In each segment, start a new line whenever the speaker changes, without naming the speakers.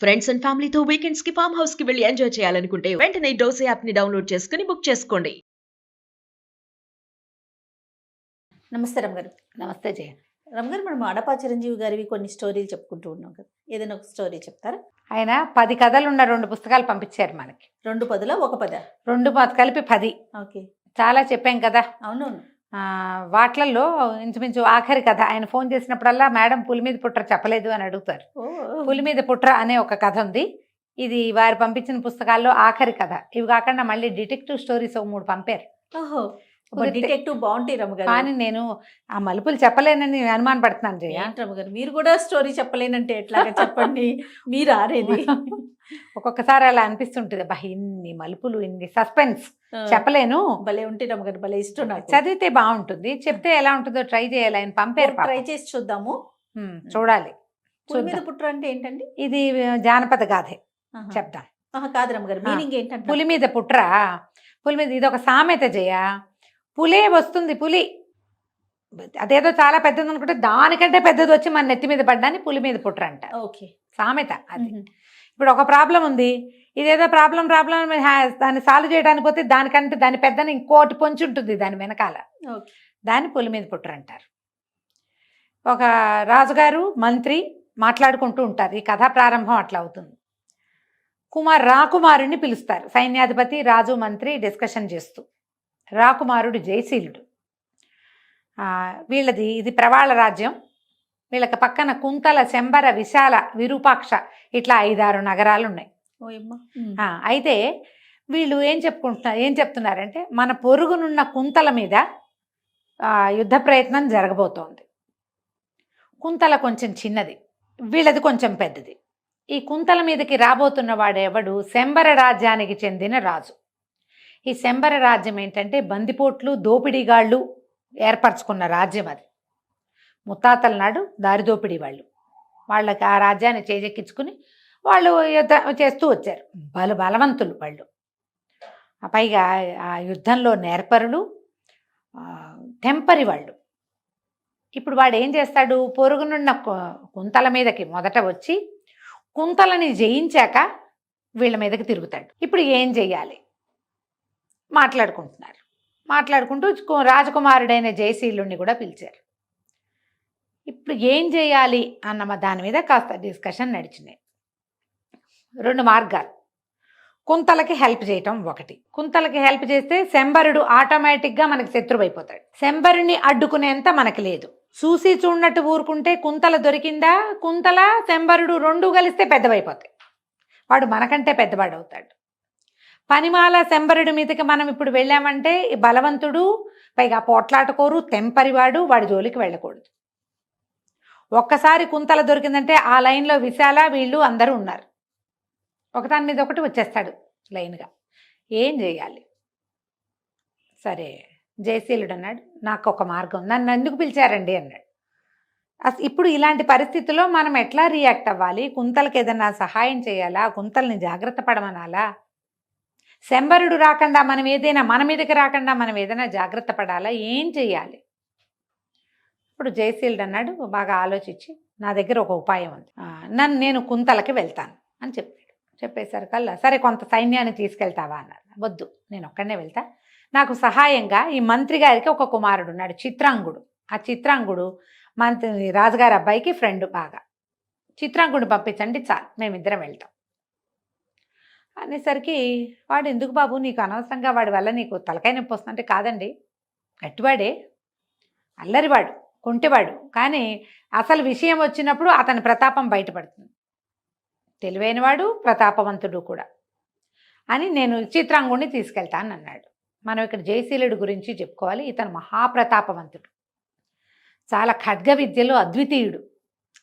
Friends and ఫ్యామిలీతో weekends కి farm house కి వెళ్ళి ఎంజాయ్ చేయాలనుకుంటే వెంటనే డోసే యాప్ ని డౌన్లోడ్ చేసుకుని బుక్ చేసుకోండి.
నమస్తే రమ్ గారు.
నమస్తే జయ.
రమ్ గారు, మనం అడపా చిరంజీవి గారివి కొన్ని స్టోరీలు చెప్పుకుంటూ ఉన్నాం కదా, ఏదైనా ఒక స్టోరీ చెప్తారా?
ఆయన 10 కథలున్న 2 పుస్తకాలు పంపించారు మనకి.
2 పదులా 1 పదా?
2 కలిపి 10.
ఓకే,
చాలా చెప్పాం కదా.
అవునవును.
వాట్లల్లో ఇంచుమించు ఆఖరి కథ ఆయన ఫోన్ చేసినప్పుడల్లా మేడం పులి మీద పుట్ర చెప్పలేదు అని అడుగుతారు. పులి మీద పుట్ర అనే ఒక కథ ఉంది. ఇది వారు పంపించిన పుస్తకాల్లో ఆఖరి కథ. ఇవి కాకుండా మళ్ళీ డిటెక్టివ్ స్టోరీస్ 3 పంపారు.
ఓహో, డిటెక్టివ్ బాగుంటాయి రమ్ గారు.
కానీ నేను ఆ మలుపులు చెప్పలేనని అనుమాన పడుతున్నాను జయ.
రమ్ గారు, మీరు కూడా స్టోరీ చెప్పలేనంటే ఎట్లాగా చెప్పండి. మీరు ఆరేది
ఒక్కొక్కసారి అలా అనిపిస్తుంటుంది, అబ్బా ఇన్ని మలుపులు, ఇన్ని సస్పెన్స్ చెప్పలేను.
భలే ఉంటే రమ్ గారు, భలే ఇష్టం నాకు.
చదివితే బాగుంటుంది, చెప్తే ఎలా ఉంటుందో ట్రై చేయాలి. ఆయన పంపారు,
ట్రై చేసి చూద్దాము.
చూడాలి.
పులి మీద పుట్ర అంటే ఏంటండి?
ఇది జానపద గాథే, చెప్తాం.
కాదు రమ్ గారు, మీనింగ్ ఏంటంటే
పులి మీద పుట్ర, పులి మీద ఇది ఒక సామెత జయ. పులే వస్తుంది, పులి అదేదో చాలా పెద్దది అనుకుంటే దానికంటే పెద్దది వచ్చి మన నెత్తి మీద పడ్డాని పులి మీద పుట్ర అంట.
ఓకే,
సామెత అది. ఇప్పుడు ఒక ప్రాబ్లం ఉంది, ఇదేదో ప్రాబ్లం దాన్ని సాల్వ్ చేయడానికి పోతే దానికంటే దాని పెద్దని ఇంకోటి పొంచి ఉంటుంది దాని వెనకాల, దాన్ని పులి మీద పుట్ర అంటారు. ఒక రాజుగారు మంత్రి మాట్లాడుకుంటూ ఉంటారు. ఈ కథా ప్రారంభం అట్లా అవుతుంది. రాకుమారుణ్ణి పిలుస్తారు. సైన్యాధిపతి, రాజు, మంత్రి డిస్కషన్ చేస్తూ. రాకుమారుడు జయశీలుడు. వీళ్ళది ఇది ప్రవాళ రాజ్యం. వీళ్ళకి పక్కన కుంతల, శంబర, విశాల, విరూపాక్ష ఇట్లా 5-6 నగరాలు ఉన్నాయి. అయితే వీళ్ళు ఏం చెప్తున్నారంటే మన పొరుగునున్న కుంతల మీద యుద్ధ ప్రయత్నం జరగబోతోంది. కుంతల కొంచెం చిన్నది, వీళ్ళది కొంచెం పెద్దది. ఈ కుంతల మీదకి రాబోతున్న వాడెవడు? శంబర రాజ్యానికి చెందిన రాజు. ఈ శంబర రాజ్యం ఏంటంటే బందిపోట్లు, దోపిడీగాళ్ళు ఏర్పరచుకున్న రాజ్యం అది. ముత్తాతల నాడు దారిదోపిడీ వాళ్ళకి ఆ రాజ్యాన్ని చేజెక్కించుకుని వాళ్ళు యుద్ధం చేస్తూ వచ్చారు. బలవంతులు వాళ్ళు. పైగా ఆ యుద్ధంలో నేర్పరులు, టెంపరి వాళ్ళు. ఇప్పుడు వాడు ఏం చేస్తాడు? పొరుగునున్న కుంతల మీదకి మొదట వచ్చి కుంతలని జయించాక వీళ్ళ మీదకి తిరుగుతాడు. ఇప్పుడు ఏం చెయ్యాలి? మాట్లాడుకుంటూ రాజకుమారుడైన జయశీలుణ్ణి కూడా పిలిచారు. ఇప్పుడు ఏం చేయాలి అన్న దాని మీద కాస్త డిస్కషన్ నడిచినాయి. 2 మార్గాలు. కుంతలకి హెల్ప్ చేయటం ఒకటి. కుంతలకి హెల్ప్ చేస్తే శంబరుడు ఆటోమేటిక్గా మనకి శత్రువైపోతాడు. శంబరుని అడ్డుకునేంత మనకి లేదు. చూసి చూడనట్టు ఊరుకుంటే కుంతల దొరికిందా, కుంతల శంబరుడు 2 కలిస్తే పెద్దవైపోతాయి. వాడు మనకంటే పెద్దవాడు అవుతాడు. పనిమాల శంబరుడి మీదకి మనం ఇప్పుడు వెళ్ళామంటే బలవంతుడు, పైగా పోట్లాటకోరు, తెంపరివాడు, వాడి జోలికి వెళ్ళకూడదు. ఒక్కసారి కుంతల దొరికిందంటే ఆ లైన్లో విశాల, వీళ్ళు అందరూ ఉన్నారు. ఒకదాని మీద ఒకటి వచ్చేస్తాడు లైన్గా. ఏం చేయాలి? సరే, జయశీలుడు అన్నాడు, నాకు ఒక మార్గం, నన్ను ఎందుకు పిలిచారండి అన్నాడు. ఇప్పుడు ఇలాంటి పరిస్థితుల్లో మనం ఎట్లా రియాక్ట్ అవ్వాలి? కుంతలకి ఏదన్నా సహాయం చేయాలా? కుంతల్ని జాగ్రత్త పడమనాలా? శంబరుడు రాకుండా మన మీదకి రాకుండా మనం ఏదైనా జాగ్రత్త పడాలా? ఏం చెయ్యాలి? ఇప్పుడు జయశీలుడు అన్నాడు, బాగా ఆలోచించి, నా దగ్గర ఒక ఉపాయం ఉంది, నేను కుంతలకి వెళ్తాను అని చెప్పేసరికల్లా, సరే కొంత సైన్యాన్ని తీసుకెళ్తావా అన్నారు. వద్దు, నేను ఒక్కడనే వెళ్తా. నాకు సహాయంగా ఈ మంత్రి గారికి ఒక కుమారుడు ఉన్నాడు, చిత్రాంగుడు. ఆ చిత్రాంగుడు మంత్రి రాజుగారి అబ్బాయికి ఫ్రెండ్ బాగా. చిత్రాంగుడు పంపించండి చాలు, మేమిద్దరం వెళ్తాం అనేసరికి, వాడు ఎందుకు బాబు, నీకు అనవసరంగా వాడి వల్ల నీకు తలకాయ నొప్పి వస్తుందంటే, కాదండి, గట్టివాడే, అల్లరివాడు, కొంటెవాడు, కానీ అసలు విషయం వచ్చినప్పుడు అతని ప్రతాపం బయటపడుతుంది. తెలివైనవాడు, ప్రతాపవంతుడు కూడా అని నేను చిత్రాంగుడిని తీసుకెళ్తాను అన్నాడు. మనం ఇక్కడ జయశీలుడి గురించి చెప్పుకోవాలి. ఇతను మహాప్రతాపవంతుడు, చాలా ఖడ్గ విద్యలో అద్వితీయుడు.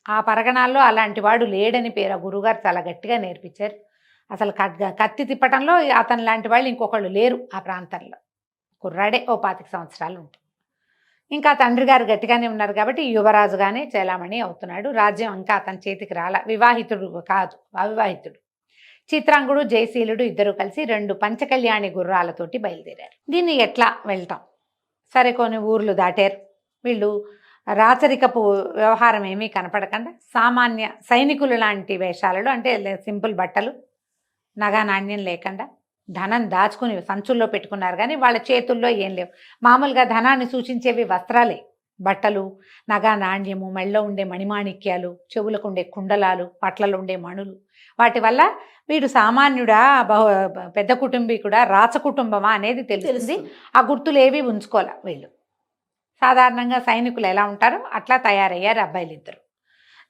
ఆ పరగణాల్లో అలాంటి వాడు లేడని పేరు. గురుగారు చాలా గట్టిగా నేర్పించారు. అసలు కత్తి తిప్పటంలో అతను లాంటి వాళ్ళు ఇంకొకళ్ళు లేరు ఆ ప్రాంతంలో. కుర్రాడే, ఓ 25 సంవత్సరాలు ఉంటుంది. ఇంకా తండ్రి గారు గట్టిగానే ఉన్నారు కాబట్టి యువరాజుగానే చలామణి అవుతున్నాడు. రాజ్యం ఇంకా అతని చేతికి రాల. వివాహితుడు కాదు, అవివాహితుడు. చిత్రాంగుడు, జయశీలుడు ఇద్దరు కలిసి 2 పంచకళ్యాణి గుర్రాలతోటి బయలుదేరారు. దీన్ని ఎట్లా వెళ్తాం? సరే, కొన్ని ఊర్లు దాటారు. వీళ్ళు రాచరికపు వ్యవహారం ఏమీ కనపడకుండా సామాన్య సైనికులు లాంటి వేషాలలో, అంటే సింపుల్ బట్టలు, నగా నాణ్యం లేకుండా ధనం దాచుకుని సంచుల్లో పెట్టుకున్నారు, కానీ వాళ్ళ చేతుల్లో ఏం లేవు. మామూలుగా ధనాన్ని సూచించేవి వస్త్రాలే, బట్టలు, నగా నాణ్యము, మెళ్ళలో ఉండే మణిమాణిక్యాలు, చెవులకు ఉండే కుండలాలు, పట్లలో ఉండే మణులు. వాటి వల్ల వీడు సామాన్యుడా, పెద్ద కుటుంబీకుడా, రాచ కుటుంబమా అనేది తెలుస్తుంది. ఆ గుర్తులు ఏవి ఉంచుకోలే వీళ్ళు. సాధారణంగా సైనికులు ఎలా ఉంటారో అట్లా తయారయ్యారు అబ్బాయిలు ఇద్దరు.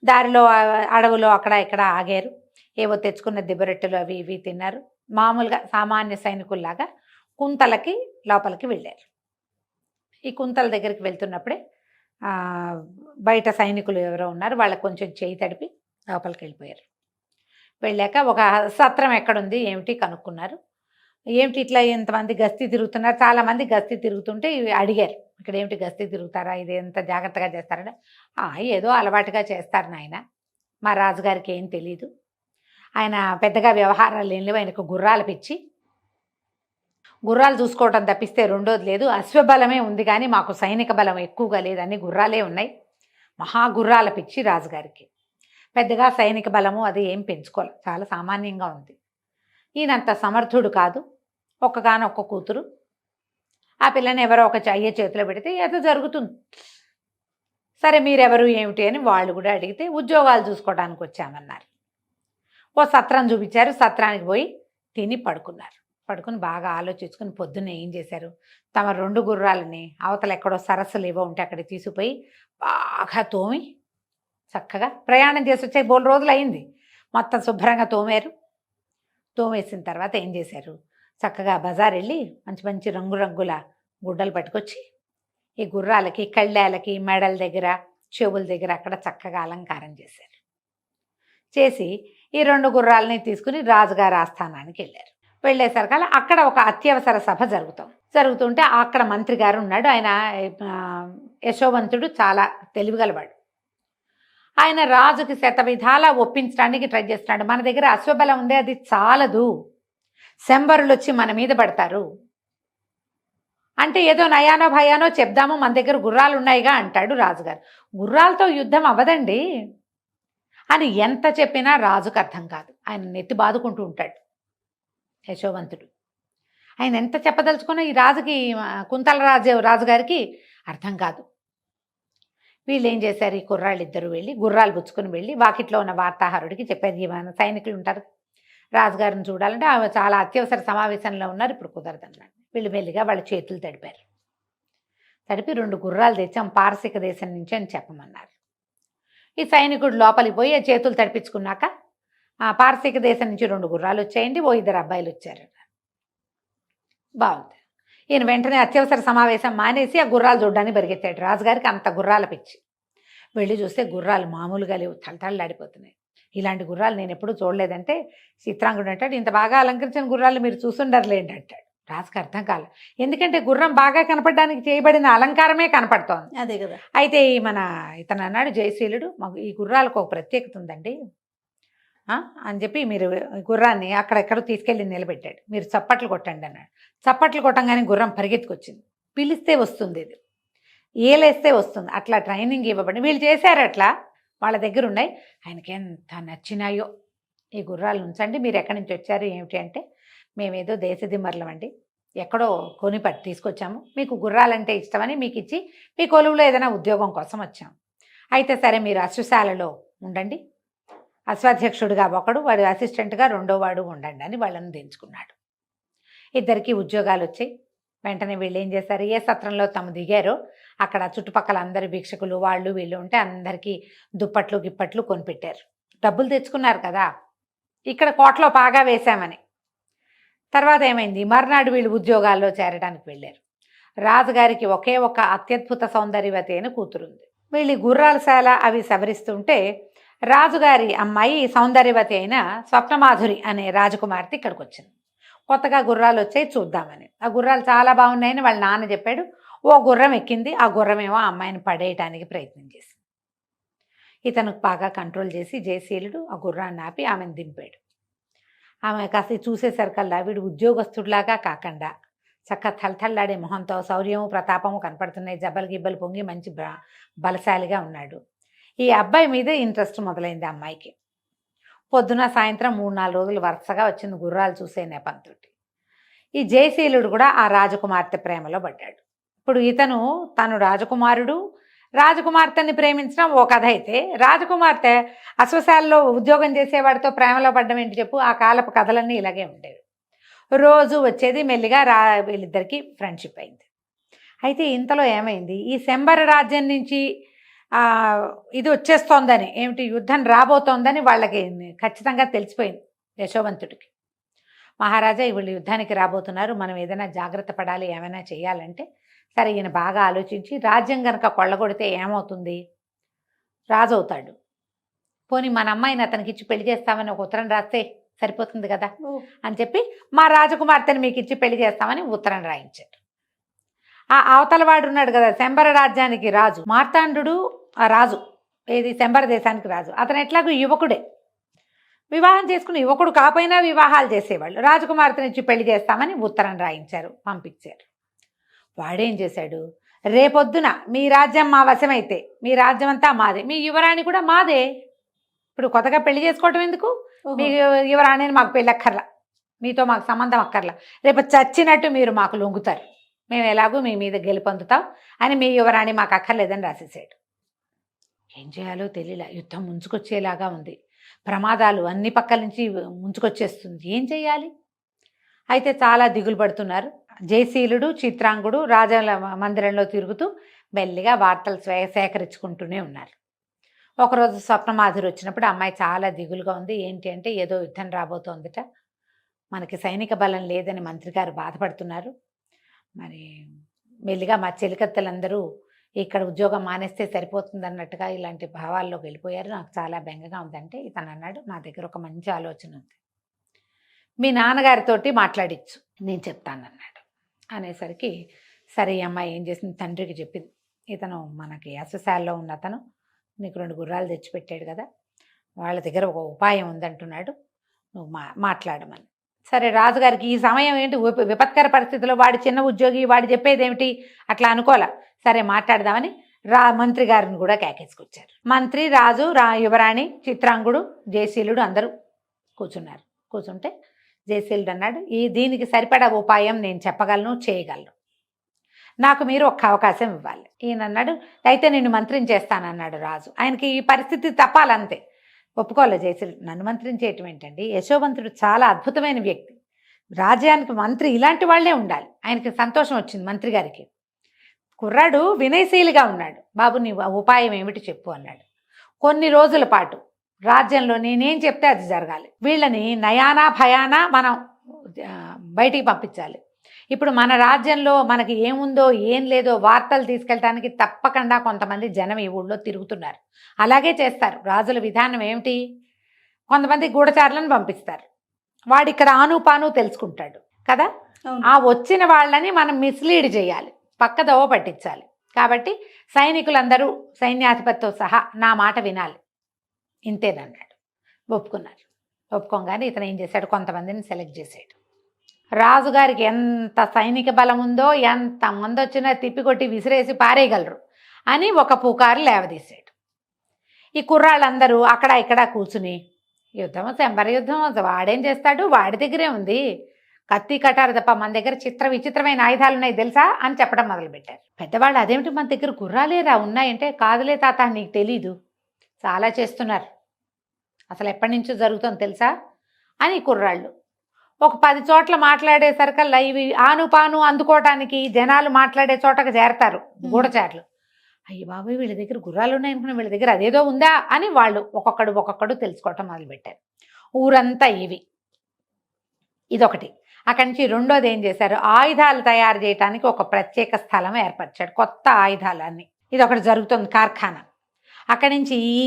దారిలో అడవులో అక్కడ ఇక్కడ ఆగారు, ఏవో తెచ్చుకున్న దిబ్బరొట్టెలు అవి ఇవి తిన్నారు. మామూలుగా సామాన్య సైనికుల్లాగా కుంతలకి లోపలికి వెళ్ళారు. ఈ కుంతల దగ్గరికి వెళ్తున్నప్పుడే బయట సైనికులు ఎవరో ఉన్నారు, వాళ్ళకి కొంచెం చేయి తడిపి లోపలికి వెళ్ళిపోయారు. వెళ్ళాక ఒక సత్రం ఎక్కడుంది ఏమిటి కనుక్కున్నారు. ఏమిటి ఇట్లా ఎంతమంది గస్తీ తిరుగుతున్నారు, చాలామంది గస్తీ తిరుగుతుంటే అడిగారు, ఇక్కడ ఏమిటి గస్తీ తిరుగుతారా, ఇది ఎంత జాగ్రత్తగా చేస్తారంటే ఏదో అలవాటుగా చేస్తారు నాయన, మా రాజుగారికి ఏం తెలీదు, ఆయన పెద్దగా వ్యవహారాలు ఏం లేవు, ఆయనకు గుర్రాలు పిచ్చి, గుర్రాలు చూసుకోవటం తప్పిస్తే రెండోది లేదు, అశ్వబలమే ఉంది కానీ మాకు సైనిక బలం ఎక్కువగా లేదని గుర్రాలే ఉన్నాయి, మహా గుర్రాల పిచ్చి రాజుగారికి, పెద్దగా సైనిక బలము అది ఏం పెంచుకోవాలి, చాలా సామాన్యంగా ఉంది, ఈయనంత సమర్థుడు కాదు, ఒక్కగానొక్క కూతురు, ఆ పిల్లని ఎవరో ఒక అయ్యే చేతిలో పెడితే ఏదో జరుగుతుంది, సరే మీరెవరు ఏమిటి అని వాళ్ళు కూడా అడిగితే ఉద్యోగాలు చూసుకోవడానికి వచ్చామన్నారు. ఓ సత్రం చూపించారు, సత్రానికి పోయి తిని పడుకున్నారు. పడుకుని బాగా ఆలోచించుకుని పొద్దున్న ఏం చేశారు, తమ 2 గుర్రాలని అవతల ఎక్కడో సరస్సులు ఏవో ఉంటే అక్కడికి తీసుకుపోయి బాగా తోమి చక్కగా ప్రయాణం చేసి వచ్చే 3 రోజులు అయింది, మొత్తం శుభ్రంగా తోమారు. తోమేసిన తర్వాత ఏం చేశారు, చక్కగా బజార్ వెళ్ళి మంచి మంచి రంగురంగుల గుడ్డలు పట్టుకొచ్చి ఈ గుర్రాలకి కళ్ళాలకి మెడల దగ్గర చెవుల దగ్గర అక్కడ చక్కగా అలంకారం చేశారు. చేసి ఈ 2 గుర్రాలని తీసుకుని రాజుగారి ఆస్థానానికి వెళ్ళారు. వెళ్ళేసరికల్లా అక్కడ ఒక అత్యవసర సభ జరుగుతుంటే అక్కడ మంత్రి గారు ఉన్నాడు. ఆయన యశోవంతుడు, చాలా తెలివిగలవాడు. ఆయన రాజుకి శతవిధాలా ఒప్పించడానికి ట్రై చేస్తున్నాడు. మన దగ్గర అశ్వబలం ఉంది, అది చాలదు, శంబరులు వచ్చి మన మీద పడతారు అంటే ఏదో నయానో భయానో చెప్దాము, మన దగ్గర గుర్రాలు ఉన్నాయిగా అంటాడు రాజుగారు. గుర్రాలతో యుద్ధం అవ్వదండి అని ఎంత చెప్పినా రాజుకు అర్థం కాదు. ఆయన నెత్తి బాదుకుంటూ ఉంటాడు యశోవంతుడు. ఆయన ఎంత చెప్పదలుచుకున్నా ఈ రాజుకి, కుంతల రాజుగారికి అర్థం కాదు. వీళ్ళు ఏం చేశారు, ఈ కుర్రాళ్ళిద్దరూ వెళ్ళి గుర్రాలు పుచ్చుకుని వెళ్ళి వాకిట్లో ఉన్న వార్తాహరుడికి చెప్పారు, మన సైనికులు ఉంటారు, రాజుగారిని చూడాలంటే ఆమె చాలా అత్యవసర సమావేశంలో ఉన్నారు, ఇప్పుడు కుదరదన్నాడు. వీళ్ళు మెల్లిగా వాళ్ళ చేతులు తడిపారు. తడిపి 2 గుర్రాలు తెచ్చాం పారసిక దేశం నుంచి అని చెప్పమన్నారు. ఈ సైనికుడు లోపలికి పోయి ఆ చేతులు తడిపించుకున్నాక పారసిక దేశం నుంచి 2 గుర్రాలు వచ్చాయండి, ఓ 2 అబ్బాయిలు వచ్చారు. బాగుంది. ఈయన వెంటనే అత్యవసర సమావేశం మానేసి ఆ గుర్రాలు చూడడానికి పరిగెత్తాడు. రాజుగారికి అంత గుర్రాల పిచ్చి. వెళ్ళి చూస్తే గుర్రాలు మామూలుగా లేవు, తలతళ్ళాడిపోతున్నాయి. ఇలాంటి గుర్రాలు నేను ఎప్పుడూ చూడలేదంటే చిత్రాంగుడు అంటాడు, ఇంత బాగా అలంకరించిన గుర్రాలు మీరు చూసుండర్లేండి అంటాడు. రాజుకి అర్థం కాదు, ఎందుకంటే గుర్రం బాగా కనపడడానికి చేయబడిన అలంకారమే కనపడుతోంది.
అదే కదా.
అయితే ఇతను అన్నాడు జయశీలుడు, మాకు ఈ గుర్రాలకు ఒక ప్రత్యేకత ఉందండి అని చెప్పి మీరు గుర్రాన్ని అక్కడెక్కడో తీసుకెళ్ళి నిలబెట్టాడు. మీరు చప్పట్లు కొట్టండి అన్నాడు. చప్పట్లు కొట్టంగానే గుర్రం పరిగెత్తుకొచ్చింది. పిలిస్తే వస్తుంది, ఇది ఏలేస్తే వస్తుంది, అట్లా ట్రైనింగ్ ఇవ్వబడి వీళ్ళు చేశారు. అట్లా వాళ్ళ దగ్గర ఉన్నాయి. ఆయనకి ఎంత నచ్చినాయో. ఈ గుర్రాలు ఉంచండి, మీరు ఎక్కడి నుంచి వచ్చారు ఏమిటి అంటే, మేమేదో దేశదిమ్మర్లం అండి, ఎక్కడో కొని తీసుకొచ్చాము, మీకు గుర్రాలంటే ఇష్టమని మీకు ఇచ్చి మీ కొలువులో ఏదైనా ఉద్యోగం కోసం వచ్చాము. అయితే సరే మీరు అశ్వశాలలో ఉండండి, అశ్వాధ్యక్షుడిగా ఒకడు, వాడు అసిస్టెంట్గా 2వ వాడు ఉండండి అని వాళ్ళని దించుకున్నాడు. ఇద్దరికి ఉద్యోగాలు వచ్చాయి. వెంటనే వీళ్ళు ఏం చేశారు, ఏ సత్రంలో తాము దిగారో అక్కడ చుట్టుపక్కల అందరి భిక్షకులు వాళ్ళు వీళ్ళు ఉంటే అందరికీ దుప్పట్లు గిప్పట్లు కొనిపెట్టారు. డబ్బులు తెచ్చుకున్నారు కదా, ఇక్కడ కోటలో పాగా వేశామని. తర్వాత ఏమైంది, మర్నాడు వీళ్ళు ఉద్యోగాల్లో చేరడానికి వెళ్ళారు. రాజుగారికి ఒకే ఒక అత్యద్భుత సౌందర్యవతి అయిన కూతురుంది. వీళ్ళు గుర్రాలశాల అవి సవరిస్తుంటే రాజుగారి అమ్మాయి సౌందర్యవతి అయిన స్వప్నమాధురి అనే రాజకుమార్తె ఇక్కడికి వచ్చింది. కొత్తగా గుర్రాలు వచ్చాయి చూద్దామని. ఆ గుర్రాలు చాలా బాగున్నాయని వాళ్ళ నాన్న చెప్పాడు. ఓ గుర్రం ఎక్కింది. ఆ గుర్రమేమో ఆ అమ్మాయిని పడేయటానికి ప్రయత్నం చేసింది. ఇతను బాగా కంట్రోల్ చేసి జయశీలుడు ఆ గుర్రాన్ని ఆపి ఆమెను దింపాడు. ఆమె కాస్త చూసేసరికల్లా వీడు ఉద్యోగస్తుడిలాగా కాకుండా తలతల్లాడే మొహంతో శౌర్యము ప్రతాపము కనపడుతున్నాయి. జబ్బలు గిబ్బలు పొంగి మంచి బలశాలిగా ఉన్నాడు. ఈ అబ్బాయి మీద ఇంట్రెస్ట్ మొదలైంది అమ్మాయికి. పొద్దున సాయంత్రం 3-4 రోజులు వరుసగా వచ్చింది గుర్రాలు చూసే నెపంతో. ఈ జయశీలుడు కూడా ఆ రాజకుమార్తె ప్రేమలో పడ్డాడు. ఇప్పుడు తను రాజకుమారుడు, రాజకుమార్తెని ప్రేమించడం ఓ కథ అయితే, రాజకుమార్తె అశ్వశాలలో ఉద్యోగం చేసేవాడితో ప్రేమలో పడ్డం ఏంటి చెప్పు? ఆ కాలపు కథలన్నీ ఇలాగే ఉండేవి. రోజు వచ్చేది, మెల్లిగా వీళ్ళిద్దరికీ ఫ్రెండ్షిప్ అయింది. అయితే ఇంతలో ఏమైంది, ఈ శంబర రాజ్యం నుంచి ఇది వచ్చేస్తోందని, ఏమిటి యుద్ధం రాబోతోందని వాళ్ళకి ఖచ్చితంగా తెలిసిపోయింది యశోవంతుడికి. మహారాజా వీళ్ళు యుద్ధానికి రాబోతున్నారు, మనం ఏదైనా జాగ్రత్త పడాలి, ఏమైనా చేయాలంటే. సరే, ఈయన బాగా ఆలోచించి రాజ్యం కనుక కొల్లగొడితే ఏమవుతుంది, రాజు అవుతాడు, పోనీ మన అమ్మాయిని అతనికి ఇచ్చి పెళ్లి చేస్తామని ఒక ఉత్తరం రాస్తే సరిపోతుంది కదా అని చెప్పి, మా రాజకుమార్తెని మీకు ఇచ్చి పెళ్లి చేస్తామని ఉత్తరం రాయించాడు. ఆ అవతల వాడు ఉన్నాడు కదా శంబర రాజ్యానికి రాజు, మార్తాండు ఆ రాజు, ఏది శంబర దేశానికి రాజు. అతను ఎట్లాగో యువకుడే, వివాహం చేసుకుని యువకుడు కాపోయినా వివాహాలు చేసేవాళ్ళు. రాజకుమార్తెని ఇచ్చి పెళ్లి చేస్తామని ఉత్తరం రాయించారు, పంపించారు. వాడేం చేశాడు, రేపొద్దున మీ రాజ్యం మా వశమైతే మీ రాజ్యం అంతా మాదే, మీ యువరాణి కూడా మాదే. ఇప్పుడు కొత్తగా పెళ్లి చేసుకోవటం ఎందుకు, మీ యువరాణిని మాకు పెళ్ళి అక్కర్లా, మీతో మాకు సంబంధం అక్కర్లా, రేపు చచ్చినట్టు మీరు మాకు లొంగుతారు, మేము ఎలాగూ మీ మీద గెలుపొందుతాం అని మీ యువరాణి మాకు అక్కర్లేదని రాసేసాడు. ఏం చేయాలో తెలియలా, యుద్ధం ముంచుకొచ్చేలాగా ఉంది, ప్రమాదాలు అన్ని పక్కల నుంచి ముంచుకొచ్చేస్తుంది, ఏం చేయాలి? అయితే చాలా దిగులు పడుతున్నారు. జయశీలుడు, చిత్రాంగుడు రాజాల మందిరంలో తిరుగుతూ మెల్లిగా వార్తలు సేకరించుకుంటూనే ఉన్నారు. ఒకరోజు స్వప్నమాధురి వచ్చినప్పుడు అమ్మాయి చాలా దిగులుగా ఉంది. ఏంటి అంటే, ఏదో యుద్ధం రాబోతోందట, మనకి సైనిక బలం లేదని మంత్రి గారు బాధపడుతున్నారు, మరి మెల్లిగా మా చెలికత్తెలందరూ ఇక్కడ ఉద్యోగం మానేస్తే సరిపోతుంది అన్నట్టుగా ఇలాంటి భావాల్లోకి వెళ్ళిపోయారు, నాకు చాలా బెంగగా ఉందంటే ఇతను అన్నాడు, నా దగ్గర ఒక మంచి ఆలోచన ఉంది, మీ నాన్నగారితోటి మాట్లాడించు, నేను చెప్తానన్నాడు. అనేసరికి సరే, ఈ అమ్మాయి ఏం చేసింది, తండ్రికి చెప్పింది, ఇతను మనకి అశ్వశాలలో ఉన్న అతను నీకు 2 గుర్రాలు తెచ్చిపెట్టాడు కదా, వాళ్ళ దగ్గర ఒక ఉపాయం ఉందంటున్నాడు, నువ్వు మాట్లాడమని. సరే, రాజుగారికి ఈ సమయం ఏంటి, విపత్కర పరిస్థితుల్లో వాడి చిన్న ఉద్యోగి, వాడు చెప్పేది ఏమిటి అట్లా అనుకోలే. సరే మాట్లాడదామని మంత్రి గారిని కూడా కేకేసుకొచ్చారు. మంత్రి, రాజు, యువరాణి, చిత్రాంగుడు, జయశీలుడు అందరూ కూర్చున్నారు. కూర్చుంటే జయశీలుడు అన్నాడు, దీనికి సరిపడా ఉపాయం నేను చెప్పగలను, చేయగలను, నాకు మీరు ఒక్క అవకాశం ఇవ్వాలి. ఈయన అన్నాడు, అయితే నేను మంత్రిని చేస్తానన్నాడు రాజు. ఆయనకి ఈ పరిస్థితి తప్పాలంతే, ఒప్పుకోలే జయశీలుడు. నన్ను మంత్రిని చేయటం ఏంటండి, యశోవంతుడు చాలా అద్భుతమైన వ్యక్తి, రాజ్యానికి మంత్రి ఇలాంటి వాళ్లే ఉండాలి. ఆయనకి సంతోషం వచ్చింది మంత్రి గారికి. కుర్రాడు వినయశీలిగా ఉన్నాడు, బాబు నీ ఉపాయం ఏమిటి చెప్పు అన్నాడు. కొన్ని రోజుల పాటు రాజ్యంలో నేనేం చెప్తే అది జరగాలి, వీళ్ళని నయానా భయానా మనం బయటికి పంపించాలి. ఇప్పుడు మన రాజ్యంలో మనకి ఏముందో ఏం లేదో వార్తలు తీసుకెళ్ళటానికి తప్పకుండా కొంతమంది జనం ఈ ఊళ్ళో తిరుగుతున్నారు, అలాగే చేస్తారు. రాజుల విధానం ఏమిటి, కొంతమంది గూఢచారులను పంపిస్తారు, వాడు ఇక్కడ ఆనుపాను తెలుసుకుంటాడు కదా, ఆ వచ్చిన వాళ్ళని మనం మిస్లీడ్ చేయాలి, పక్కదోవ పట్టించాలి. కాబట్టి సైనికులందరూ సైన్యాధిపతితో సహా నా మాట వినాలి, ఇంతేనన్నాడు. ఒప్పుకున్నారు. ఒప్పుకోగానే ఇతను ఏం చేశాడు, కొంతమందిని సెలెక్ట్ చేశాడు. రాజుగారికి ఎంత సైనిక బలం ఉందో, ఎంతమంది వచ్చినా తిప్పికొట్టి విసిరేసి పారేయగలరు అని ఒక పుకారు లేవదీశాడు. ఈ కుర్రాళ్ళందరూ అక్కడ ఇక్కడ కూర్చుని, యుద్ధం శంబర యుద్ధం వాడేం చేస్తాడు, వాడి దగ్గరే ఉంది కత్తి కటారు తప్ప, మన దగ్గర విచిత్రమైన ఆయుధాలు ఉన్నాయి తెలుసా అని చెప్పడం మొదలుపెట్టారు. పెద్దవాళ్ళు అదేమిటి మన దగ్గర గుర్రాలేరా ఉన్నాయంటే, కాదులే తాత నీకు తెలీదు, చాలా చేస్తున్నారు, అసలు ఎప్పటి నుంచో జరుగుతుంది తెలుసా అని కుర్రాళ్ళు. ఒక 10 చోట్ల మాట్లాడేసరికల్లా ఇవి ఆనుపాను అందుకోవటానికి జనాలు మాట్లాడే చోటకు చేరతారు గూఢచారులు. అయ్యి బాబు వీళ్ళ దగ్గర గుర్రాలు ఉన్నాయనుకున్నా, వీళ్ళ దగ్గర అదేదో ఉందా అని వాళ్ళు ఒక్కొక్కడు తెలుసుకోవటం మొదలుపెట్టారు. ఊరంతా ఇదొకటి. అక్కడి నుంచి రెండోది ఏం చేశారు, ఆయుధాలు తయారు చేయడానికి ఒక ప్రత్యేక స్థలం ఏర్పరిచాడు, కొత్త ఆయుధాలన్నీ. ఇదొకటి జరుగుతుంది కార్ఖానా. అక్కడి నుంచి ఈ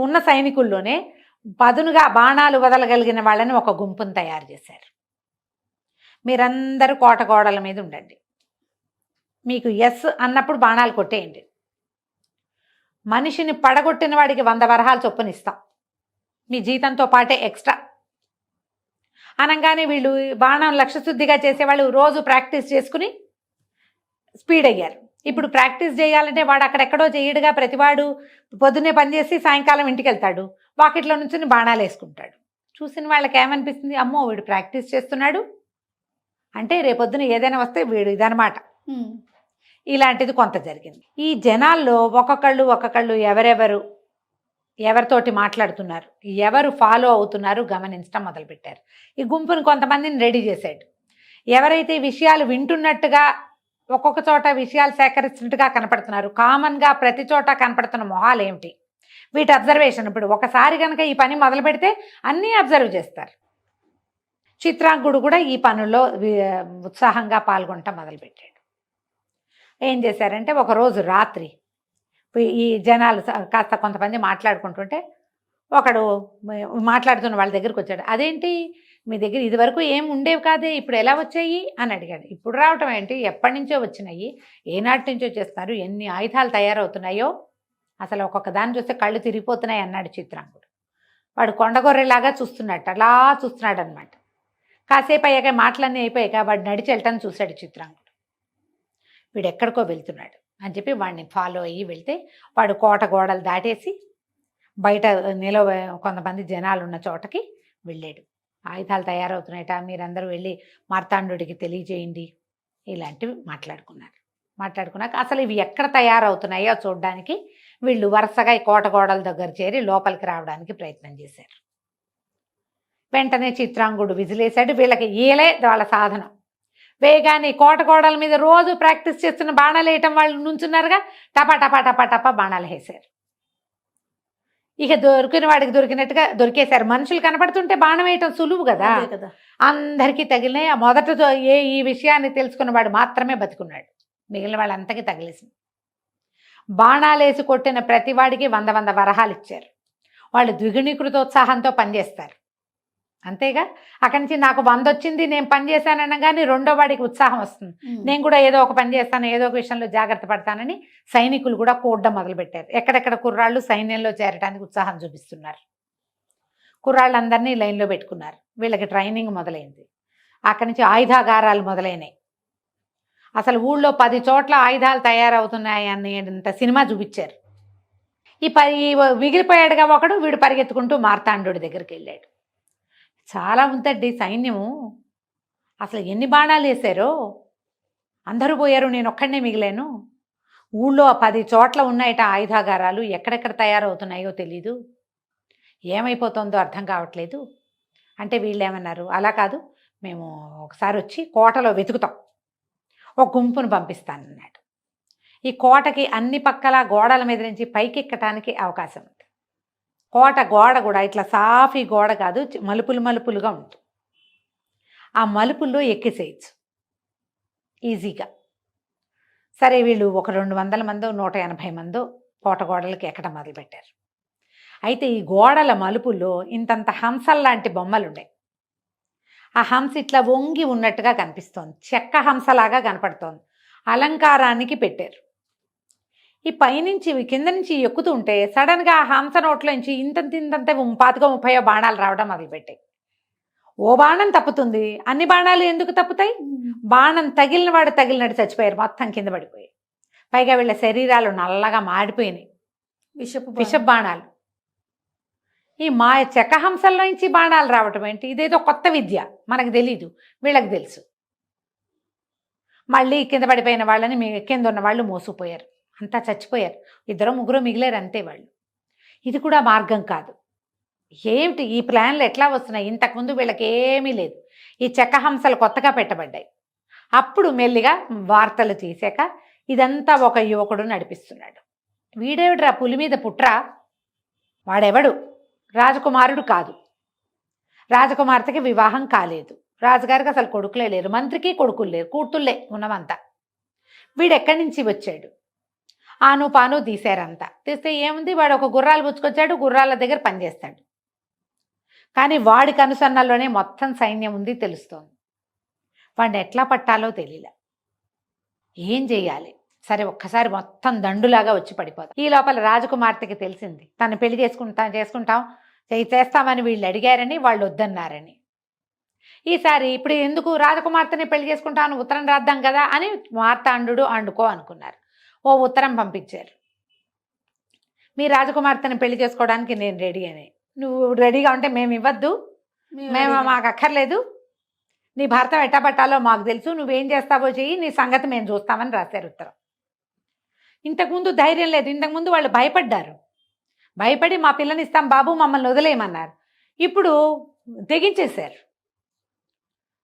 ఉన్న సైనికుల్లోనే పదునుగా బాణాలు వదలగలిగిన వాళ్ళని ఒక గుంపును తయారు చేశారు. మీరందరూ కోట గోడల మీద ఉండండి, మీకు ఎస్ అన్నప్పుడు బాణాలు కొట్టేయండి, మనిషిని పడగొట్టిన వాడికి 100 వరహాలు చొప్పున ఇస్తాం, మీ జీతంతో పాటే ఎక్స్ట్రా. అనగానే వీళ్ళు బాణం లక్ష్యశుద్ధిగా చేసేవాళ్ళు రోజు ప్రాక్టీస్ చేసుకుని స్పీడ్ అయ్యారు. ఇప్పుడు ప్రాక్టీస్ చేయాలంటే వాడు అక్కడెక్కడో చేయడుగా, ప్రతివాడు పొద్దున్నే పనిచేసి సాయంకాలం ఇంటికి వెళ్తాడు, వాకిట్లో నుంచి బాణాలు వేసుకుంటాడు. చూసిన వాళ్ళకి ఏమనిపిస్తుంది, అమ్మో వీడు ప్రాక్టీస్ చేస్తున్నాడు అంటే రేపొద్దున ఏదైనా వస్తే వీడు ఇదనమాట. ఇలాంటిది కొంత జరిగింది. ఈ జనాల్లో ఒక్కొక్కళ్ళు ఎవరితోటి మాట్లాడుతున్నారు, ఎవరు ఫాలో అవుతున్నారు గమనించడం మొదలుపెట్టారు. ఈ గుంపుని కొంతమందిని రెడీ చేశాడు. ఎవరైతే విషయాలు వింటున్నట్టుగా ఒక్కొక్క చోట విషయాలు సేకరిస్తున్నట్టుగా కనపడుతున్నారు, కామన్గా ప్రతి చోట కనపడుతున్న మొహాలు ఏమిటి, వీటి అబ్జర్వేషన్. ఇప్పుడు ఒకసారి కనుక ఈ పని మొదలు పెడితే అన్నీ అబ్జర్వ్ చేస్తారు. చిత్రాంగుడు కూడా ఈ పనుల్లో ఉత్సాహంగా పాల్గొనటం మొదలుపెట్టాడు. ఏం చేశారంటే ఒకరోజు రాత్రి ఈ జనాలు కాస్త కొంతమంది మాట్లాడుకుంటుంటే ఒకడు మాట్లాడుతున్న వాళ్ళ దగ్గరికి వచ్చాడు. అదేంటి మీ దగ్గర ఇదివరకు ఏం ఉండేవి కాదే, ఇప్పుడు ఎలా వచ్చాయి అని అడిగాడు. ఇప్పుడు రావటం ఏంటి, ఎప్పటి నుంచో వచ్చినాయి, ఏనాటి నుంచో చేస్తున్నారు, ఎన్ని ఆయుధాలు తయారవుతున్నాయో అసలు ఒక్కొక్క దాన్ని చూస్తే కళ్ళు తిరిగిపోతున్నాయి అన్నాడు చిత్రాంగుడు. వాడు కొండగొర్రెలాగా చూస్తున్నట్టు అలా చూస్తున్నాడు అనమాట. కాసేపు అయ్యాక మాటలన్నీ అయిపోయాక వాడు నడిచి వెళ్ళటం చూశాడు చిత్రాంగుడు. వీడు ఎక్కడికో వెళ్తున్నాడు అని చెప్పి వాడిని ఫాలో అయ్యి వెళ్తే వాడు కోట గోడలు దాటేసి బయట కొంతమంది జనాలు ఉన్న చోటకి వెళ్ళాడు. ఆయుధాలు తయారవుతున్నాయట, మీరందరూ వెళ్ళి మార్తాండుడికి తెలియజేయండి, ఇలాంటివి మాట్లాడుకున్నాక అసలు ఇవి ఎక్కడ తయారవుతున్నాయో చూడడానికి వీళ్ళు వరుసగా ఈ కోట గోడల దగ్గర చేరి లోపలికి రావడానికి ప్రయత్నం చేశారు. వెంటనే చిత్రాంగుడు విజిలేశాడు. వీళ్ళకి ఈలే వాళ్ళ సాధనం. వేగాన్ని కోట గోడల మీద రోజు ప్రాక్టీస్ చేస్తున్న బాణాలు వేయటం వాళ్ళు నుంచున్నారుగా, టపా టపా టపా టపా బాణాలు వేశారు. ఇక దొరికిన వాడికి దొరికినట్టుగా దొరికేశారు. మనుషులు కనపడుతుంటే బాణం వేయటం సులువు కదా, అందరికీ తగిలినాయి. మొదట ఈ విషయాన్ని తెలుసుకున్నవాడు మాత్రమే బతికున్నాడు, మిగిలిన వాళ్ళంతకీ తగిలేసింది. బాణాలేసి కొట్టిన ప్రతి వాడికి 100 వరహాలు ఇచ్చారు. వాళ్ళు ద్విగుణీకృతోత్సాహంతో పనిచేస్తారు. అంతేగా, అక్కడి నుంచి నాకు 100 వచ్చింది, నేను పని చేశాననగానే రెండో వాడికి ఉత్సాహం వస్తుంది, నేను కూడా ఏదో ఒక పని చేస్తాను, ఏదో ఒక విషయంలో జాగ్రత్త పడతానని సైనికులు కూడా కూడడం మొదలుపెట్టారు. ఎక్కడెక్కడ కుర్రాళ్ళు సైన్యంలో చేరడానికి ఉత్సాహం చూపిస్తున్నారు. కుర్రాళ్ళందరినీ లైన్లో పెట్టుకున్నారు. వీళ్ళకి ట్రైనింగ్ మొదలైంది. అక్కడి నుంచి ఆయుధాగారాలు మొదలైనాయి. అసలు ఊళ్ళో 10 చోట్ల ఆయుధాలు తయారవుతున్నాయి అనేంత సినిమా చూపించారు. ఈ మిగిలిపోయాడుగా ఒకడు, వీడు పరిగెత్తుకుంటూ మార్తాండుడి దగ్గరికి వెళ్ళాడు. చాలా ఉందండి సైన్యము, అసలు ఎన్ని బాణాలు వేశారో, అందరూ పోయారు, నేను ఒక్కడనే మిగిలాను. ఊళ్ళో 10 చోట్ల ఉన్నాయట ఆయుధాగారాలు, ఎక్కడెక్కడ తయారవుతున్నాయో తెలీదు, ఏమైపోతుందో అర్థం కావట్లేదు అంటే వీళ్ళు ఏమన్నారు, అలా కాదు, మేము ఒకసారి వచ్చి కోటలో వెతుకుతాం, ఒక గుంపును పంపిస్తానన్నాడు. ఈ కోటకి అన్ని పక్కల గోడల మీద నుంచి పైకి ఎక్కటానికి అవకాశం ఉంది. కోట గోడ కూడా ఇట్లా సాఫీ గోడ కాదు, మలుపులుగా ఉంటుంది. ఆ మలుపుల్లో ఎక్కేసేయచ్చు ఈజీగా. సరే వీళ్ళు ఒక 200 మందో 180 మందో కోట గోడలకి ఎక్కడం మొదలుపెట్టారు. అయితే ఈ గోడల మలుపుల్లో ఇంతంత హంసల్లాంటి బొమ్మలు ఉన్నాయి. ఆ హంస ఇట్లా వంగి ఉన్నట్టుగా కనిపిస్తోంది, చెక్క హంసలాగా కనపడుతోంది, అలంకారానికి పెట్టారు. ఈ పైనుంచి కింద నుంచి ఎక్కుతూ ఉంటే సడన్గా ఆ హంస నోట్లో నుంచి ఇంతంత 25-30 బాణాలు రావడం మొదలుపెట్టాయి. ఓ బాణం తప్పుతుంది, అన్ని బాణాలు ఎందుకు తప్పుతాయి? బాణం తగిలిన వాడు తగిలినట్టు చచ్చిపోయారు, మొత్తం కింద పడిపోయాయి. పైగా వీళ్ళ శరీరాలు నల్లగా మాడిపోయినాయి, విషపు బాణాలు. ఈ చెక్కహంసల్లో నుంచి బాణాలు రావటం ఏంటి? ఇదేదో కొత్త విద్య, మనకు తెలీదు, వీళ్ళకి తెలుసు. మళ్ళీ కింద పడిపోయిన వాళ్ళని కింద ఉన్న వాళ్ళు మోసుకుపోయారు, అంతా చచ్చిపోయారు. 2-3 మిగిలారు అంతే వాళ్ళు. ఇది కూడా మార్గం కాదు. ఏమిటి ఈ ప్లాన్లు ఎట్లా వస్తున్నాయి? ఇంతకుముందు వీళ్ళకి ఏమీ లేదు, ఈ చెక్కహంసలు కొత్తగా పెట్టబడ్డాయి. అప్పుడు మెల్లిగా వార్తలు తీసాక ఇదంతా ఒక యువకుడు నడిపిస్తున్నాడు. వీడేవిడ్రా పులి మీద పుట్రా, వాడెవడు? రాజకుమారుడు కాదు, రాజకుమార్తెకి వివాహం కాలేదు, రాజుగారికి అసలు కొడుకులే లేరు, మంత్రికి కొడుకులు లేరు, కూతుళ్ళే ఉన్నవంతా. వీడెక్కడి నుంచి వచ్చాడు? ఆను పాను తీశారంతా. తీస్తే ఏముంది, వాడు ఒక గుర్రాలు పుచ్చుకొచ్చాడు, గుర్రాల దగ్గర పనిచేస్తాడు. కానీ వాడికి అనుసరణలోనే మొత్తం సైన్యం ఉంది తెలుస్తోంది. వాడిని ఎట్లా పట్టాలో తెలియలే, ఏం చెయ్యాలి? సరే ఒక్కసారి మొత్తం దండులాగా వచ్చి పడిపోతాం. ఈ లోపల రాజకుమార్తెకి తెలిసింది, తను పెళ్లి చేసుకుంటాం చేస్తామని వీళ్ళు అడిగారని, వాళ్ళు వద్దన్నారని. ఈసారి ఇప్పుడు ఎందుకు రాజకుమార్తెని పెళ్లి చేసుకుంటాను ఉత్తరం రాద్దాం కదా అని మార్తాండు అండుకో అనుకున్నారు. ఓ ఉత్తరం పంపించారు, మీ రాజకుమార్తెని పెళ్లి చేసుకోవడానికి నేను రెడీ అని. నువ్వు రెడీగా ఉంటే మేము ఇవ్వద్దు, మేము మాకు అక్కర్లేదు, నీ భర్త ఎట్టబట్టాలో మాకు తెలుసు, నువ్వేం చేస్తావో చెయ్యి, నీ సంగతి మేము చూస్తామని రాశారు ఉత్తరం. ఇంతకుముందు ధైర్యం లేదు, ఇంతకుముందు వాళ్ళు భయపడ్డారు, భయపడి మా పిల్లని ఇస్తాం బాబు మమ్మల్ని వదిలేయమన్నారు. ఇప్పుడు తెగించేశారు.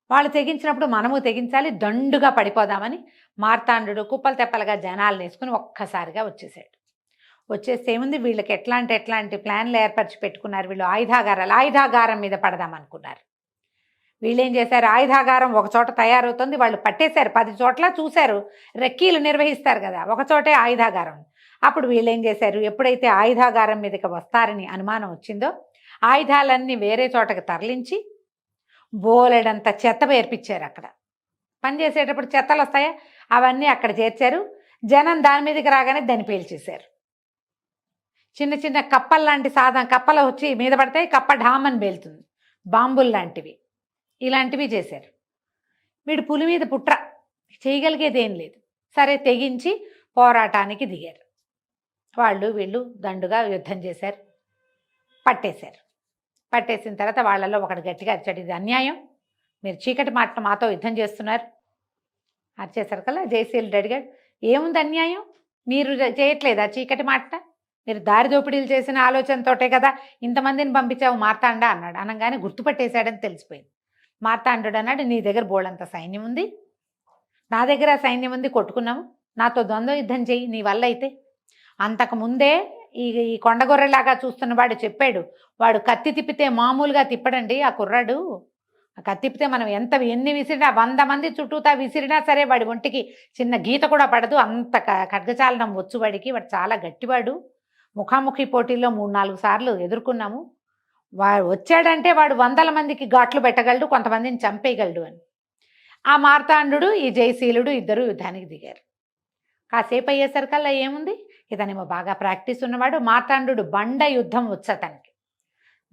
వాళ్ళు తెగించినప్పుడు మనము తెగించాలి, దండుగా పడిపోదామని మార్తాండు కుప్పలు తెప్పలుగా జనాలు వేసుకుని ఒక్కసారిగా వచ్చేసాడు. వచ్చేస్తే ఏముంది, వీళ్ళకి ఎట్లాంటి ప్లాన్లు ఏర్పరిచి పెట్టుకున్నారు. వీళ్ళు ఆయుధాగారం మీద పడదామనుకున్నారు. వీళ్ళేం చేశారు, ఆయుధాగారం ఒక చోట తయారవుతుంది, వాళ్ళు పట్టేశారు. 10 చోట్ల చూశారు, రెక్కీలు నిర్వహిస్తారు కదా, ఒక చోటే ఆయుధాగారం. అప్పుడు వీళ్ళేం చేశారు, ఎప్పుడైతే ఆయుధాగారం మీదకి వస్తారని అనుమానం వచ్చిందో ఆయుధాలన్నీ వేరే చోటకి తరలించి బోలెడంత చెత్త పేర్పించారు. అక్కడ పనిచేసేటప్పుడు చెత్తలు వస్తాయా, అవన్నీ అక్కడ చేర్చారు. జనం దాని మీదకి రాగానే దాన్ని పేల్చేశారు. చిన్న చిన్న కప్పలు లాంటి కప్పలు వచ్చి మీద పడతాయి, కప్ప ఢామని పేలుతుంది, బాంబులు లాంటివి, ఇలాంటివి చేశారు. వీడు పులి మీద పుట్ర, చేయగలిగేది ఏం లేదు. సరే తెగించి పోరాటానికి దిగారు. వీళ్ళు దండుగా యుద్ధం చేశారు, పట్టేశారు. పట్టేసిన తర్వాత వాళ్ళలో ఒకటి గట్టిగా అరిచాడు, ఇది అన్యాయం, మీరు చీకటి మాట మాతో యుద్ధం చేస్తున్నారు. అరిచేసరికల్లా జయశీలుడు అడిగాడు, ఏముంది అన్యాయం, మీరు చేయట్లేదా చీకటి మాట, మీరు దారి దోపిడీలు చేసిన ఆలోచనతోటే కదా ఇంతమందిని పంపించావు మార్తాండ అన్నాడు. అనగానే గుర్తుపట్టేశాడని తెలిసిపోయింది. మార్తాండు అన్నాడు, నీ దగ్గర బోళ్ళంత సైన్యం ఉంది, నా దగ్గర సైన్యం ఉంది, కొట్టుకున్నాము, నాతో ద్వంద్వ యుద్ధం చెయ్యి నీ వల్ల అయితే. అంతకుముందే ఈ కొండగొర్రెలాగా చూస్తున్నవాడు చెప్పాడు, వాడు కత్తి తిప్పితే మామూలుగా తిప్పడండి ఆ కుర్రాడు, ఆ కత్తి తిప్పితే మనం ఎన్ని విసిరినా 100 మంది చుట్టూతా విసిరినా సరే వాడి ఒంటికి చిన్న గీత కూడా పడదు, అంత ఖడ్గచాలనం వచ్చు వాడికి, వాడు చాలా గట్టివాడు, ముఖాముఖి పోటీల్లో 3-4 సార్లు ఎదుర్కొన్నాము, వాడు వచ్చాడంటే వాడు 100 మందికి ఘాట్లు పెట్టగలడు, కొంతమందిని చంపేయగలడు అని. ఆ మార్తాండు ఈ జయశీలుడు ఇద్దరు యుద్ధానికి దిగారు. కాసేపు అయ్యేసరికల్లా ఏముంది, ఇతనేమో బాగా ప్రాక్టీస్ ఉన్నవాడు, మార్తాండు బండ యుద్ధం వచ్చు అతనికి,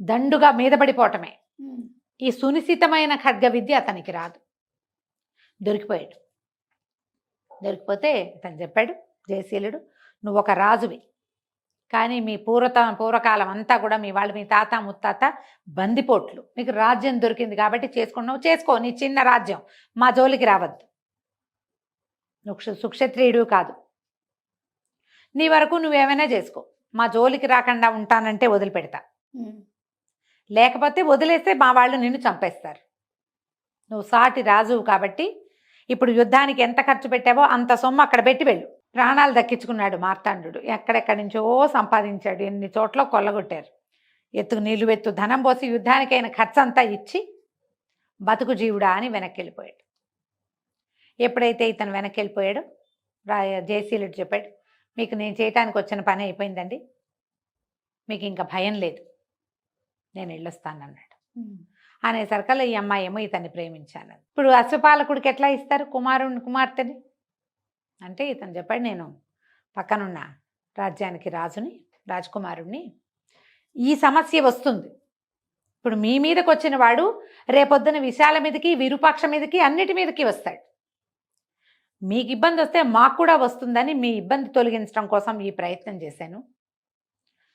దండుగా మీద పడిపోవటమే. ఈ సునిశ్చితమైన ఖడ్గ విద్య అతనికి రాదు. దొరికిపోయాడు. దొరికిపోతే ఇతను చెప్పాడు జయశీలుడు, నువ్వు ఒక రాజువి, కానీ మీ పూర్వకాలం అంతా కూడా మీ వాళ్ళు, మీ తాత ముత్తాత బందిపోట్లు, మీకు రాజ్యం దొరికింది కాబట్టి చేసుకున్నావు, చేసుకో, నీ చిన్న రాజ్యం, మా జోలికి రావద్దు, నువ్వు సుక్షత్రియుడు కాదు, నీ వరకు నువ్వేమైనా చేసుకో, మా జోలికి రాకుండా ఉంటానంటే వదిలిపెడతా, లేకపోతే వదిలేస్తే మా వాళ్ళు నిన్ను చంపేస్తారు, నువ్వు సాటి రాజువు కాబట్టి ఇప్పుడు యుద్ధానికి ఎంత ఖర్చు పెట్టావో అంత సొమ్ము అక్కడ పెట్టి వెళ్ళు. ప్రాణాలు దక్కించుకున్నాడు మార్తాండు, ఎక్కడెక్కడి నుంచో సంపాదించాడు, ఎన్ని చోట్ల కొల్లగొట్టారు, ఎత్తుకు నీళ్లు వెత్తు ధనం పోసి యుద్ధానికైన ఖర్చు అంతా ఇచ్చి బతుకు జీవుడా అని వెనక్కి వెళ్ళిపోయాడు. ఎప్పుడైతే ఇతను వెనక్కి వెళ్ళిపోయాడో జయశీలుడు చెప్పాడు, మీకు నేను చేయటానికి వచ్చిన పని అయిపోయిందండి, మీకు ఇంకా భయం లేదు, నేను వెళ్ళొస్తానన్నాడు. అనేసరికల్లా ఈ అమ్మాయి ఏమో ఇతన్ని ప్రేమించాను. ఇప్పుడు అశ్వపాలకుడికి ఎట్లా ఇస్తారు కుమార్తెని అంటే, ఇతను చెప్పాడు, నేను పక్కనున్న రాజ్యానికి రాజకుమారుణ్ణి, ఈ సమస్య వస్తుంది, ఇప్పుడు మీ మీదకి వచ్చిన వాడు రేపొద్దున విశాల మీదకి విరూపాక్ష మీదకి అన్నిటి మీదకి వస్తాడు, మీకు ఇబ్బంది వస్తే మాకు కూడా వస్తుందని మీ ఇబ్బంది తొలగించడం కోసం ఈ ప్రయత్నం చేశాను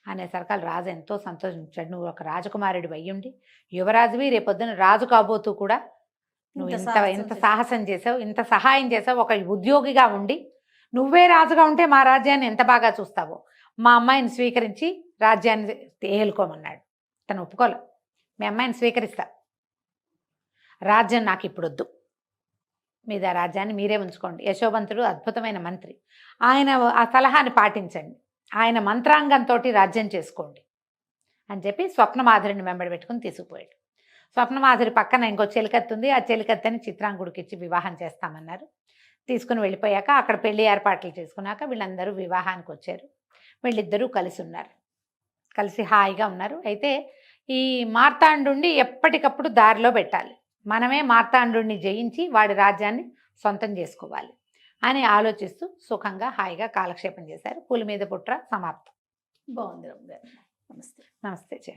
అనేసరికల్ రాజు ఎంతో సంతోషించాడు. నువ్వు ఒక రాజకుమారుడు అయ్యుండి యువరాజువి, రేపొద్దున రాజు కాబోతూ కూడా నువ్వు ఇంత సాహసం చేసావు, ఇంత సహాయం చేసావు, ఒక ఉద్యోగిగా ఉండి నువ్వే రాజుగా ఉంటే మా రాజ్యాన్ని ఎంత బాగా చూస్తావో, మా అమ్మాయిని స్వీకరించి రాజ్యాన్ని ఏలుకోమన్నాడు. తను ఒప్పుకోలే, మీ అమ్మాయిని స్వీకరిస్తా, రాజ్యం నాకు ఇప్పుడు వద్దు, మీద రాజ్యాన్ని మీరే ఉంచుకోండి, యశోవంతుడు అద్భుతమైన మంత్రి, ఆయన ఆ సలహాని పాటించండి, ఆయన మంత్రాంగంతో రాజ్యం చేసుకోండి అని చెప్పి స్వప్నమాధురిని వెంబడి పెట్టుకుని తీసుకుపోయాడు. స్వప్నమాధురి పక్కన ఇంకో చెలికత్తి ఉంది, ఆ చెలికత్తని చిత్రాంగుడికి ఇచ్చి వివాహం చేస్తామన్నారు. తీసుకుని వెళ్ళిపోయాక అక్కడ పెళ్లి ఏర్పాట్లు చేసుకున్నాక వీళ్ళందరూ వివాహానికి వచ్చారు. వీళ్ళిద్దరూ కలిసి ఉన్నారు, కలిసి హాయిగా ఉన్నారు. అయితే ఈ మార్తాండుని ఎప్పటికప్పుడు దారిలో పెట్టాలి, మనమే మార్తాండుని జయించి వాడి రాజ్యాన్ని సొంతం చేసుకోవాలి అని ఆలోచిస్తూ సుఖంగా హాయిగా కాలక్షేపం చేశారు. పులి మీద పుట్ర సమాప్తం.
బాగుంది. నమస్తే.
నమస్తే.